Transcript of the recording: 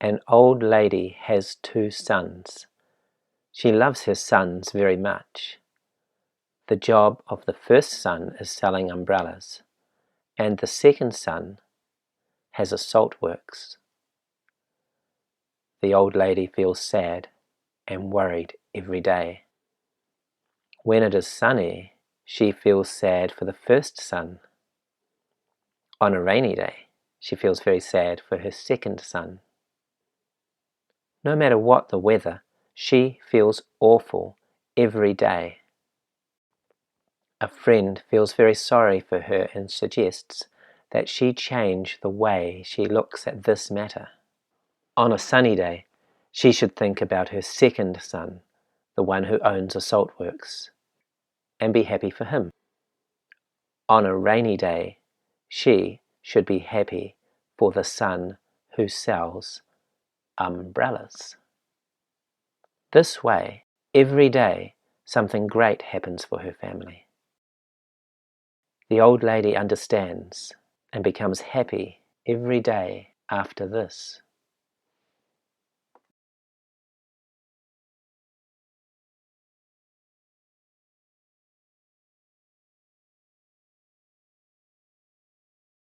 An old lady has 2 sons. She loves her sons very much. The job of the first son is selling umbrellas, and the second son has a salt works. The old lady feels sad and worried every day. When it is sunny, she feels sad for the first son. On a rainy day, she feels very sad for her second son. No matter what the weather, she feels awful every day. A friend feels very sorry for her and suggests that she change the way she looks at this matter. On a sunny day, she should think about her second son, the one who owns a salt works, and be happy for him. On a rainy day, she should be happy for the son who sells umbrellas. This way, every day, something great happens for her family. The old lady understands and becomes happy every day after this.